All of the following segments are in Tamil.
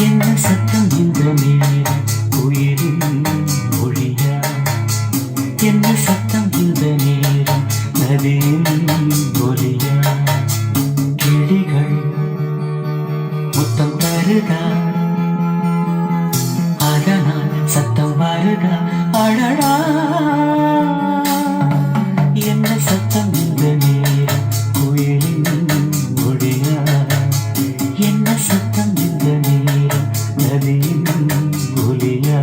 என்ன சத்தம் இந்த நேரம் உயிரின் மொழியா? என்ன சத்தம் இந்த நேரம் நதியின் ஒலியா? கிளிகள் முத்தம் தருதா, அதனால் சத்தம் வருதா? அழடா, என்ன சத்தம் இந்த நேரம் குயிலின் மொழியா? என்ன சத்தம் இந்த நேரம் நதியின் ஒலியா?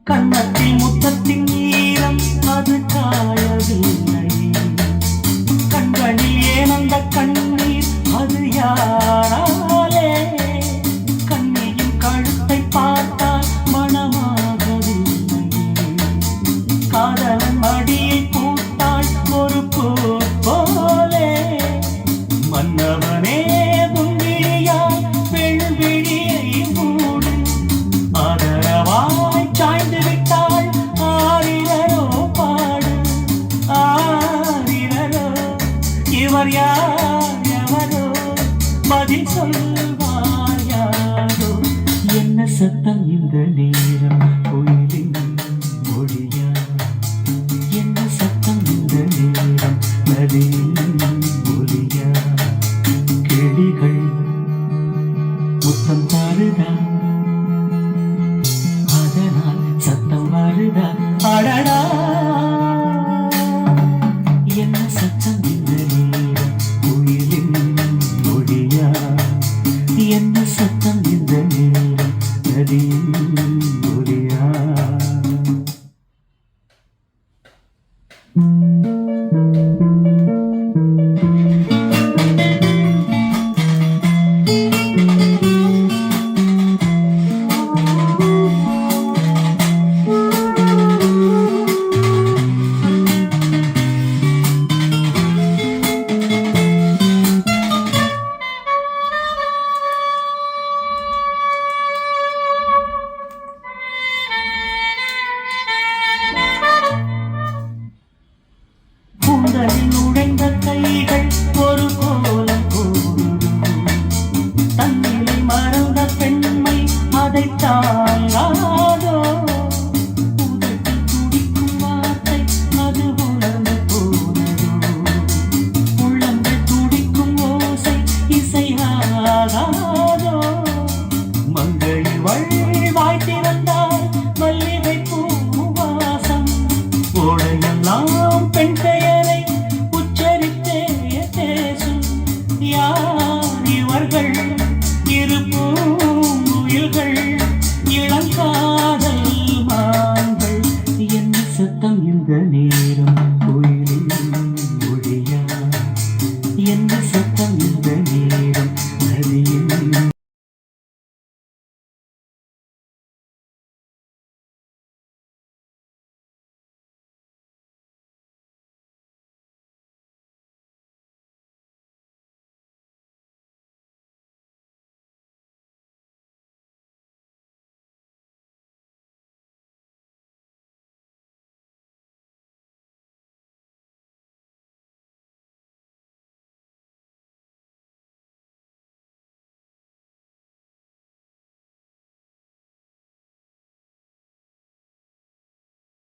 கண்ணத்தில் முத்தத்தின் ஈரம் அது காயவில்லை. கண்களில் ஏனந்த கண்ணீர் அது யாராலே? கண்ணியின் கழுத்தை பார்த்தால் மனமாகவில்லை. காதலன் மடியை பூத்தாள் ஒரு பூ போலே. மன்னவனே முன்விழியால் வெள்விழியை மூடு. ஆதரவாய் சாய்ந்து விட்டாள் ஆரிரோ பாடு. ஆரிரோ இவர் யார் எவரோ? பதில் சொல்வார் யாரோ? என்ன சத்தம் இந்த நேரம் கோயிலின் மொழியா? என்ன சத்தம் இந்த நேரம் நதியின் ஒலியா? கிளிகள் முத்தம் தருதா, அதனால் சத்தம் வருதா? அடடா, என்ன சத்தம் இந்த நேரம் குயிலின் மொழியா? என்ன சத்தம் இந்த நேரம் நதியின் ஒலியா? கூந்தலில் நுழைந்த கைகள் ஒரு கோலம் போடுது. தன்னிலை மறந்த பெண்மை அதை தாங்காதோ? உதட்டில் துடிக்கும் வார்த்தை அது உணர்ந்து போனதோ? உள்ளங்கள் துடிக்கும் ஓசை இசையாகாதோ? மங்கை வாய் திறந்தால் மல்லிகை பூவாசம். ஓடையெல்லாம் பெண் பெயரை உச்சரித்தே பேசும். யார் இவர்கள்? இரு பூங்குயில்கள், இளங்காதல் மான்கள். என்ன சத்தம் இந்த நேரம்